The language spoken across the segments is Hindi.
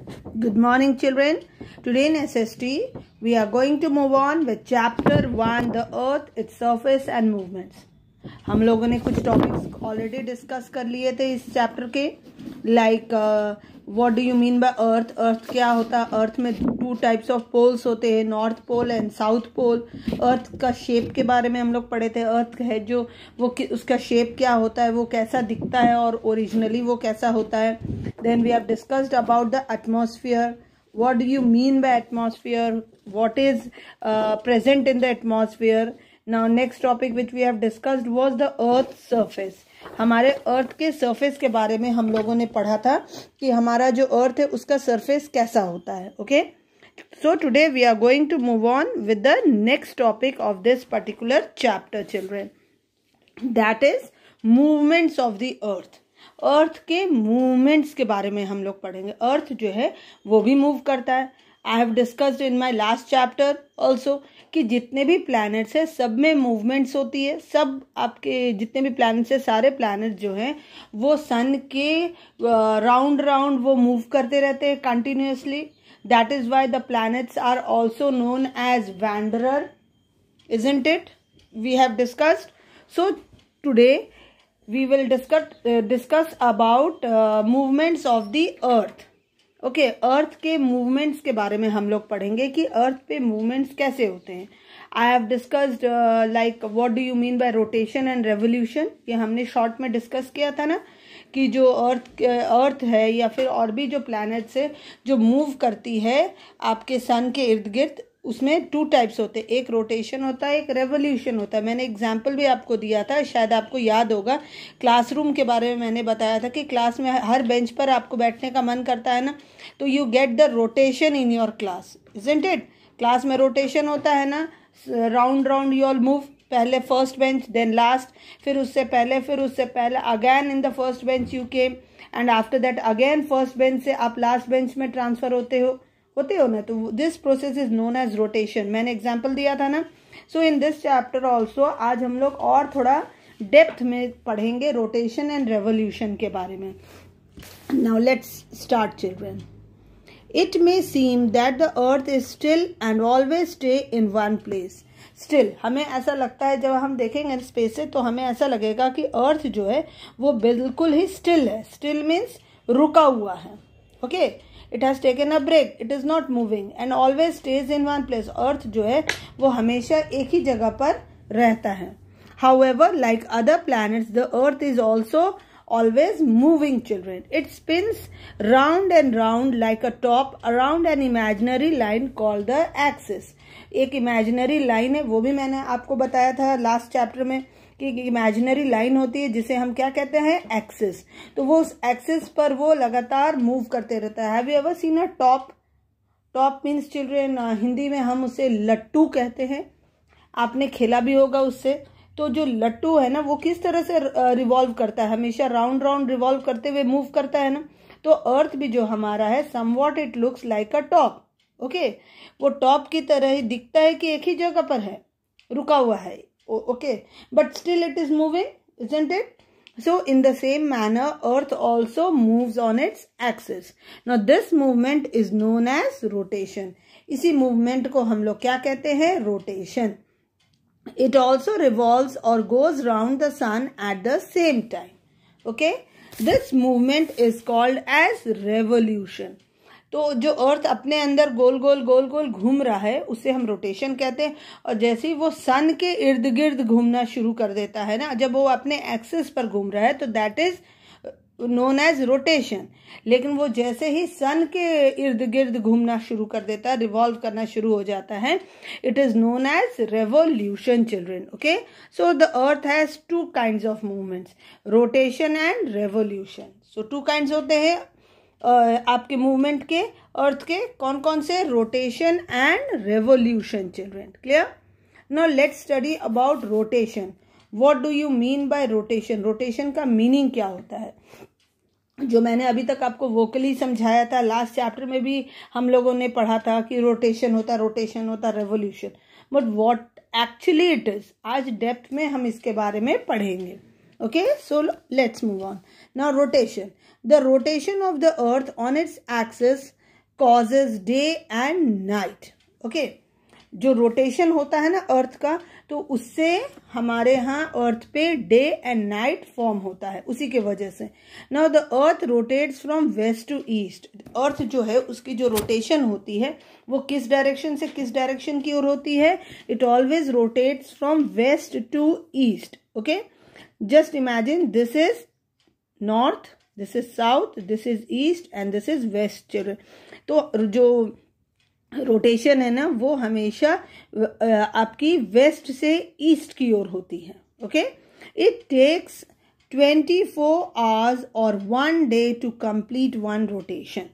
Good morning, children. Today in SST, we are going to move on with chapter 1, the earth, its surface and movements. हम लोगों ने कुछ टॉपिक्स ऑलरेडी डिस्कस कर लिए थे इस चैप्टर के, like what do you mean by earth. Earth क्या होता है? अर्थ में 2 टाइप्स ऑफ पोल्स होते हैं, north pole and south pole. Earth का शेप के बारे में हम लोग पढ़े थे. अर्थ है जो वो उसका शेप क्या होता है, वो कैसा दिखता है और ओरिजिनली वो कैसा होता है. Then we have discussed about the atmosphere. What do you mean by atmosphere? What is present in the atmosphere? Now next topic which we have discussed was the earth's surface. हमारे अर्थ के सरफेस के बारे में हम लोगों ने पढ़ा था कि हमारा जो अर्थ है उसका सरफेस कैसा होता है. Okay, so today we are going to move on with the next topic of this particular chapter, children. That is movements of the earth. अर्थ के मूवमेंट्स के बारे में हम लोग पढ़ेंगे. अर्थ जो है वो भी मूव करता है. I have discussed in my last chapter also कि जितने भी प्लैनेट्स है सब में मूवमेंट्स होती है. सब आपके जितने भी प्लैनेट्स है, सारे प्लैनेट्स जो हैं वो सन के राउंड राउंड वो मूव करते रहते हैं continuously. That is why the planets are also known as wanderer, isn't it? We have discussed. So today we will discuss about movements of the earth. Okay, earth के movements के बारे में हम लोग पढ़ेंगे कि earth पे movements कैसे होते हैं. I have discussed like what do you mean by rotation and revolution. ये हमने short में discuss किया था ना कि जो अर्थ है या फिर और भी जो planets है जो move करती है आपके sun के इर्द गिर्द, उसमें 2 टाइप्स होते हैं. एक रोटेशन होता है, एक रेवोल्यूशन होता है. मैंने एग्जाम्पल भी आपको दिया था, शायद आपको याद होगा. क्लासरूम के बारे में मैंने बताया था कि क्लास में हर बेंच पर आपको बैठने का मन करता है ना, तो you get the rotation in your class, isn't it? Class में रोटेशन होता है ना, round round you all move. पहले फर्स्ट बेंच, देन लास्ट, फिर उससे पहले again in the first bench you came, and after that again first bench से आप लास्ट बेंच में ट्रांसफर होते हो ना. तो this process is known as rotation. मैंने एग्जाम्पल दिया था ना. सो इन दिस चैप्टर ऑल्सो आज हम लोग और थोड़ा डेप्थ में पढ़ेंगे रोटेशन एंड रेवोल्यूशन के बारे में. Now let's start, children. It may seem that the earth is still and always stay in one place. Still, हमें ऐसा लगता है जब हम देखेंगे स्पेस से तो हमें ऐसा लगेगा कि अर्थ जो है वो बिल्कुल ही स्टिल है. स्टिल मीन्स रुका हुआ है. Okay, it has taken a break, it is not moving and always stays in one place. अर्थ जो है वो हमेशा एक ही जगह पर रहता है. However, like other planets, the earth is also always moving, children. It spins round and round like a top around an imaginary line called the axis. एक imaginary line है, वो भी मैंने आपको बताया था लास्ट चैप्टर में कि इमेजिनरी लाइन होती है जिसे हम क्या कहते हैं, एक्सिस. तो वो उस एक्सिस पर वो लगातार मूव करते रहता है. Have you ever seen a top? Top means, children, Hindi में हम उसे लट्टू कहते हैं. आपने खेला भी होगा उससे. तो जो लट्टू है ना वो किस तरह से रिवॉल्व करता है, हमेशा राउंड राउंड रिवॉल्व करते हुए मूव करता है ना. तो अर्थ भी जो हमारा है, somewhat it looks like a top. Okay, वो टॉप की तरह ही दिखता है कि एक ही जगह पर है, रुका हुआ है. Okay, but still it is moving, isn't it? So in the same manner, earth also moves on its axis. Now this movement is known as rotation. इसी movement को हम लोग क्या कहते हैं, rotation. It also revolves or goes round the sun at the same time. Okay, this movement is called as revolution. तो जो अर्थ अपने अंदर गोल गोल घूम रहा है उसे हम रोटेशन कहते हैं. और जैसे ही वो सन के इर्द गिर्द घूमना शुरू कर देता है ना, जब वो अपने एक्सिस पर घूम रहा है तो that is known as rotation. लेकिन वो जैसे ही सन के इर्द गिर्द घूमना शुरू कर देता है, रिवॉल्व करना शुरू हो जाता है, it is known as revolution, children. Okay, so the earth has 2 kinds of movements, rotation and revolution. So 2 kinds होते हैं आपके मूवमेंट के, अर्थ के. कौन कौन से? Rotation and revolution, children. Clear? Now let's study about rotation. What do you mean bye rotation? Rotation का मीनिंग क्या होता है, जो मैंने अभी तक आपको वोकली समझाया था. लास्ट चैप्टर में भी हम लोगों ने पढ़ा था कि रोटेशन होता revolution. But what actually it is, आज डेप्थ में हम इसके बारे में पढ़ेंगे. Okay, so let's move on. Now rotation. The rotation of the earth on its axis causes day and night. Okay, जो रोटेशन होता है ना अर्थ का, तो उससे हमारे यहाँ अर्थ पे डे एंड नाइट फॉर्म होता है, उसी के वजह से। Now the earth rotates from west to east. Earth जो है उसकी जो रोटेशन होती है वो किस डायरेक्शन से किस डायरेक्शन की ओर होती है? It always rotates from west to east. Okay, just imagine this is north, this is south, this is east and this is waste children. तो जो रोटेशन है ना वो हमेशा आपकी वेस्ट से ईस्ट की ओर होती है। ओके, इट टेक्स 24 आवर्स और 1 day to complete one rotation.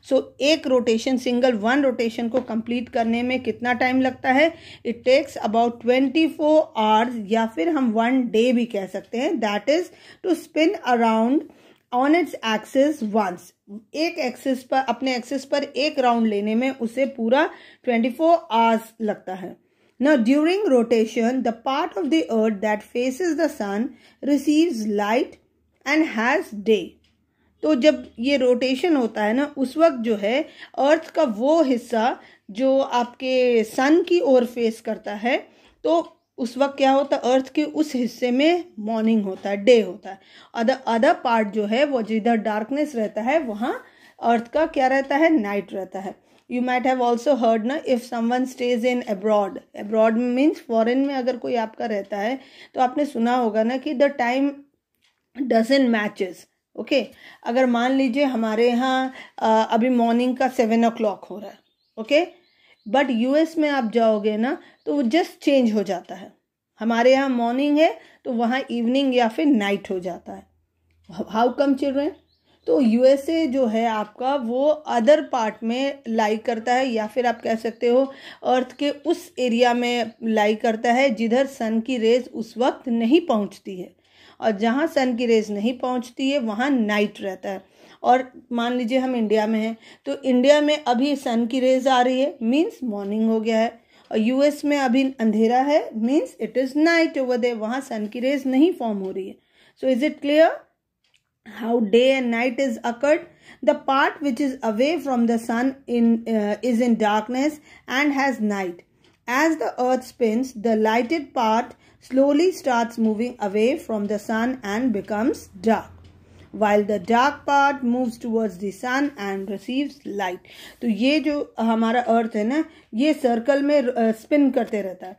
So एक रोटेशन, सिंगल वन रोटेशन को कंप्लीट करने में कितना टाइम लगता है? इट टेक्स अबाउट 24 आवर्स, या फिर हम 1 डे भी कह सकते हैं। That is to spin around on its axis once. एक एक्सिस पर, अपने एक्सिस पर एक राउंड लेने में उसे पूरा 24 आवर्स लगता है। Now during rotation, the part of the earth that faces the sun receives light and has day. तो जब ये रोटेशन होता है ना, उस वक्त जो है अर्थ का वो हिस्सा जो आपके सन की ओर फेस करता है, तो उस वक्त क्या होता है? अर्थ के उस हिस्से में मॉर्निंग होता है, डे होता है। अदर पार्ट जो है वो जिधर डार्कनेस रहता है वहाँ अर्थ का क्या रहता है? नाइट रहता है। You might have also heard ना, if someone stays in abroad, abroad means foreign में अगर कोई आपका रहता है तो आपने सुना होगा ना कि the time doesn't matches. Okay, अगर मान लीजिए हमारे यहाँ अभी मॉर्निंग का 7 o'clock हो रहा है, ओके, बट यूएस में आप जाओगे ना तो वो जस्ट चेंज हो जाता है। हमारे यहाँ मॉर्निंग है तो वहाँ इवनिंग या फिर नाइट हो जाता है। How come children? तो यूएसए जो है आपका वो अदर पार्ट में लाई करता है, या फिर आप कह सकते हो अर्थ के उस एरिया में लाई करता है जिधर सन की रेज उस वक्त नहीं पहुँचती है, और जहाँ सन की रेज नहीं पहुँचती है वहाँ नाइट रहता है। और मान लीजिए हम इंडिया में हैं तो इंडिया में अभी सन की रेज आ रही है, मीन्स मॉर्निंग हो गया है, और यूएस में अभी अंधेरा है, means it is night over there, वहाँ सन की रेज नहीं फॉर्म हो रही है। So is it clear how day and night is occurred? The part which is away from the sun is in darkness and has night. As the earth spins, the lighted part slowly starts moving away from the sun and becomes dark, while the dark part moves towards the sun and receives light. तो ये जो हमारा अर्थ है ना, ये सर्कल में स्पिन करते रहता है।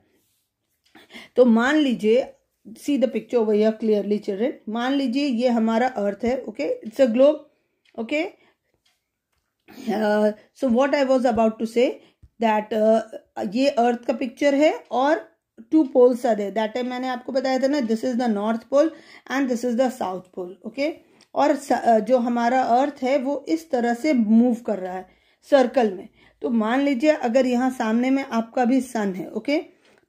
तो मान लीजिए, see the picture over here clearly children, मान लीजिए ये हमारा अर्थ है, okay, it's a globe, okay. So what I was about to say that ये अर्थ का पिक्चर है और 2 poles are there. That time मैंने आपको बताया था ना, this is the north pole and this is the south pole, okay. और जो हमारा अर्थ है वो इस तरह से मूव कर रहा है सर्कल में। तो मान लीजिए अगर यहाँ सामने में आपका भी सन है, ओके,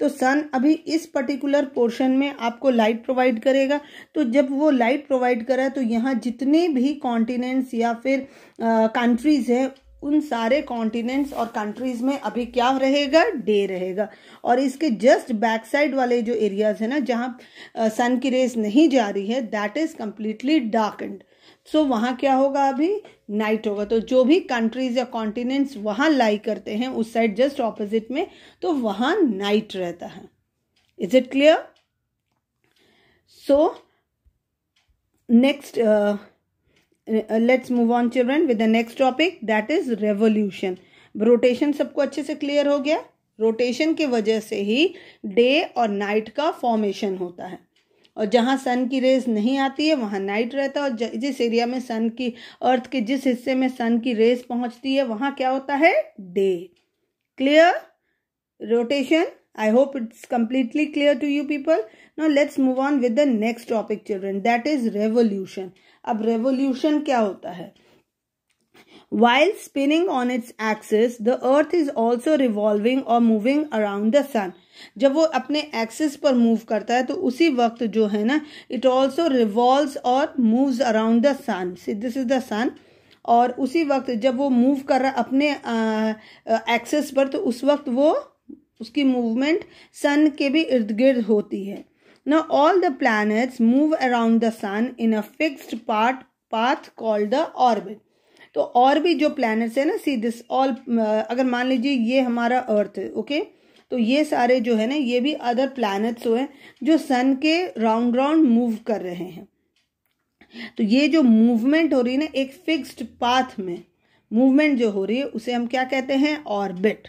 तो सन अभी इस पर्टिकुलर पोर्शन में आपको लाइट प्रोवाइड करेगा। तो जब वो लाइट प्रोवाइड करा तो यहाँ जितने भी कॉन्टिनेंट्स या फिर कंट्रीज है, उन सारे कॉन्टिनेंट्स और कंट्रीज में अभी क्या रहेगा? डे रहेगा। और इसके जस्ट बैक साइड वाले जो एरियाज है ना, जहाँ सन की रेज नहीं जा रही है, दैट इज कंप्लीटली डार्कन्ड। सो वहाँ क्या होगा? अभी नाइट होगा। तो जो भी कंट्रीज या कॉन्टिनेंट्स वहाँ लाई करते हैं उस साइड जस्ट ऑपोजिट में, तो वहाँ नाइट रहता है। Is it clear? So next let's move on children with the next topic, that is revolution. Rotation सबको अच्छे से क्लियर हो गया? रोटेशन की वजह से ही डे और नाइट का फॉर्मेशन होता है, और जहाँ सन की रेज नहीं आती है वहाँ नाइट रहता है, और जिस एरिया में सन की, अर्थ के जिस हिस्से में सन की रेज पहुँचती है वहाँ क्या होता है? Day. Clear? Rotation, I hope it's completely clear to you people. Now let's move on with the next topic children, that is revolution. अब revolution क्या होता है? While spinning on its axis, the earth is also revolving or moving around the sun. जब वो अपने एक्सिस पर मूव करता है तो उसी वक्त जो है ना, it also revolves और moves around the sun. See, this is the sun. और उसी वक्त जब वो मूव कर रहा है अपने एक्सिस पर, तो उस वक्त वो उसकी मूवमेंट सन के भी इर्द गिर्द होती है। Now all the planets move around the sun in a fixed path called the orbit. तो और भी जो प्लैनेट्स है ना, सी दिस ऑल, अगर मान लीजिए ये हमारा अर्थ है, ओके, तो ये सारे जो है ना, ये भी अदर प्लैनेट्स हैं जो सन के राउंड राउंड मूव कर रहे हैं। तो ये जो मूवमेंट हो रही है ना, एक फिक्स्ड पाथ में मूवमेंट जो हो रही है, उसे हम क्या कहते हैं? Orbit.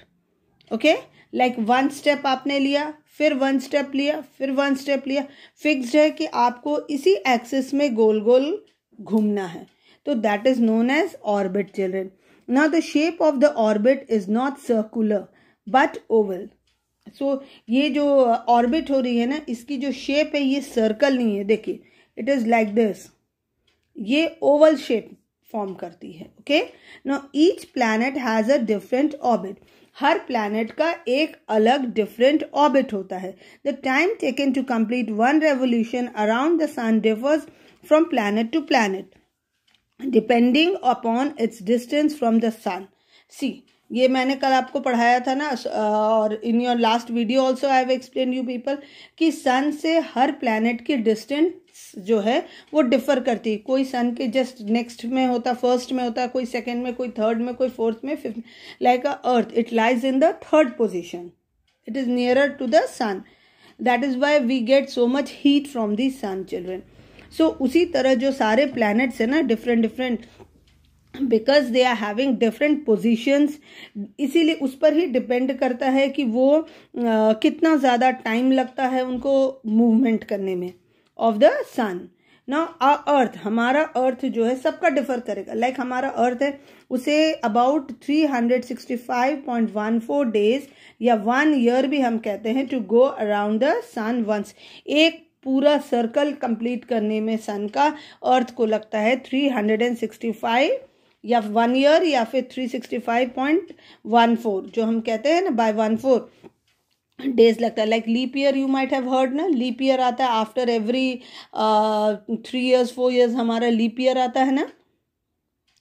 Okay, like one step आपने लिया, फिर वन स्टेप लिया, फिर वन स्टेप लिया, फिक्स्ड है कि आपको इसी एक्सिस में गोल गोल घूमना है, तो that is known as orbit children. Now the shape of the orbit is not circular but oval. So ये जो ऑर्बिट हो रही है ना, इसकी जो शेप है ये सर्कल नहीं है, देखिए इट इज लाइक दिस, ये ओवल शेप फॉर्म करती है। Okay, now each planet has a different orbit. हर प्लैनेट का एक अलग डिफरेंट ऑर्बिट होता है। The time taken to complete one revolution around the sun differs from planet to planet depending upon its distance from the sun. See, ये मैंने कल आपको पढ़ाया था ना, और in your last video also I have explain you people कि सन से हर प्लैनेट की डिस्टेंस जो है वो डिफर करती है। कोई सन के जस्ट नेक्स्ट में होता, फर्स्ट में होता है, कोई सेकंड में, कोई थर्ड में, कोई फोर्थ में, fifth. Like a earth, it lies in the third position, it is nearer to the sun, that is why we get so much heat from the sun children. So उसी तरह जो सारे प्लैनेट्स है ना, different different, because they are having different positions, इसीलिए उस पर ही डिपेंड करता है कि वो कितना ज़्यादा टाइम लगता है उनको मूवमेंट करने में ऑफ द सन। नाउ अर्थ, हमारा अर्थ जो है सबका डिफर करेगा। लाइक हमारा अर्थ है, उसे अबाउट 365.14 डेज या 1 ईयर भी हम कहते हैं to go around the sun once. एक पूरा सर्कल कंप्लीट करने में सन का अर्थ को लगता है 365 या 1 ईयर या फिर 365.14, जो हम कहते हैं ना बाय 14 डेज लगता है। Like leap year you might have heard ना, लीप ईयर आता है आफ्टर एवरी 3 years 4 years हमारा लीप ईयर आता है ना,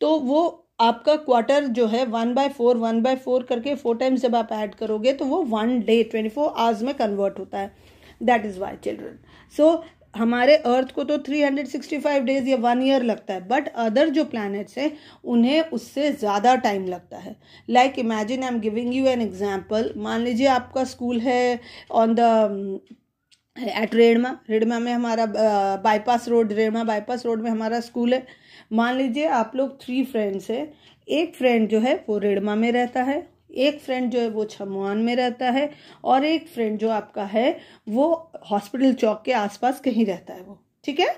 तो वो आपका क्वार्टर जो है 1/4 करके 4 times जब आप ऐड करोगे तो वो 1 day 24 hours में कन्वर्ट होता है। That is why children. So हमारे अर्थ को तो 365 डेज या 1 ईयर लगता है, बट अदर जो प्लैनेट्स हैं उन्हें उससे ज़्यादा टाइम लगता है। Like imagine, I am giving you an example. मान लीजिए आपका स्कूल है ऑन द एट रेड़मा में हमारा bypass road, Redma bypass road में हमारा स्कूल है। मान लीजिए आप लोग 3 फ्रेंड्स हैं। एक फ्रेंड जो है वो रेड़मा में रहता है, एक फ्रेंड जो है वो छमुआन में रहता है, और एक फ्रेंड जो आपका है वो हॉस्पिटल चौक के आसपास कहीं रहता है वो, ठीक है।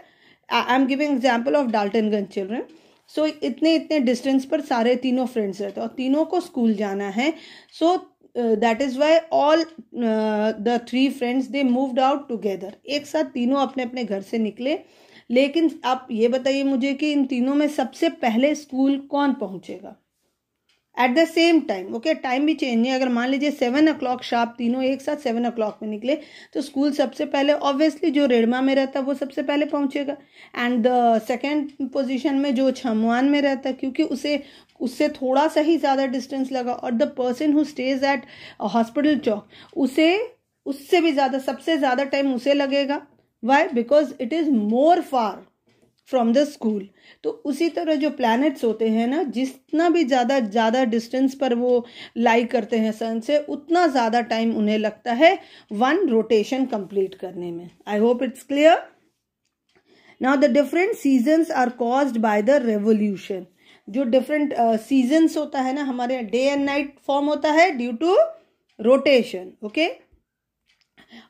I am giving example of Daltonganj children. So इतने डिस्टेंस पर सारे तीनों फ्रेंड्स रहते हैं और तीनों को स्कूल जाना है। So that is why all the 3 friends they moved out together. एक साथ तीनों अपने अपने घर से निकले। लेकिन आप ये बताइए मुझे कि इन तीनों में सबसे पहले स्कूल कौन पहुंचेगा at the same time? Okay, time भी चेंज नहीं। अगर मान लीजिए 7 o'clock शार्प तीनों एक साथ 7 o'clock में निकले तो स्कूल सबसे पहले ऑब्वियसली जो रेड़मा में रहता है वो सबसे पहले पहुंचेगा, एंड द सेकेंड पोजीशन में जो छमुआन में रहता है, क्योंकि उससे थोड़ा सा ही ज़्यादा डिस्टेंस लगा, और the person who stays at hospital Chowk उससे भी ज़्यादा, सबसे ज़्यादा टाइम उसे लगेगा। Why? Because it is more far from the school. तो उसी तरह जो प्लैनेट्स होते हैं ना, जितना भी ज़्यादा डिस्टेंस पर वो लाई करते हैं सन से, उतना ज़्यादा टाइम उन्हें लगता है 1 रोटेशन कंप्लीट करने में। I hope it's clear. Now the different seasons are caused by the revolution. जो डिफरेंट सीजन्स होता है ना, हमारे डे एंड नाइट फॉर्म होता है ड्यू टू रोटेशन, ओके।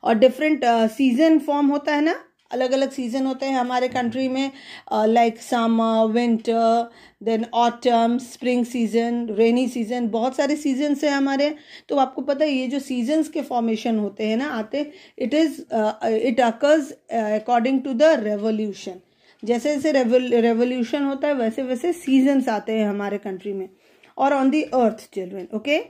और डिफरेंट सीजन फॉर्म होता है ना, अलग अलग सीजन होते हैं हमारे कंट्री में, like summer, winter, then autumn, spring season, rainy season, बहुत सारे सीजन्स हैं हमारे। तो आपको पता है ये जो सीजन्स के फॉर्मेशन होते हैं ना, it occurs according to the revolution. जैसे जैसे रेवोल्यूशन होता है वैसे वैसे सीजन्स आते हैं हमारे कंट्री में और on the earth children, okay.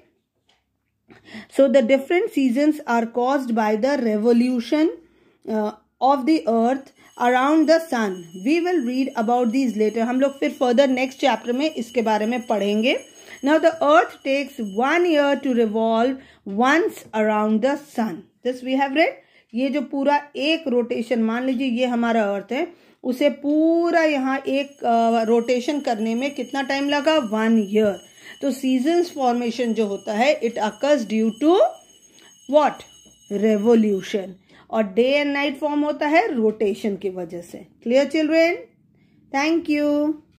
So the different seasons are caused by the revolution of the earth around the sun. We will read about these later. हम लोग फिर further next chapter में इसके बारे में पढ़ेंगे. Now the earth takes 1 year to revolve once around the sun. This we have read. ये जो पूरा एक रोटेशन, मान लीजिए ये हमारा अर्थ है, उसे पूरा यहाँ एक रोटेशन करने में कितना टाइम लगा? 1 ईयर। तो सीजन्स फॉर्मेशन जो होता है it occurs due to what? Revolution. और डे एंड नाइट फॉर्म होता है रोटेशन की वजह से। Clear children? Thank you.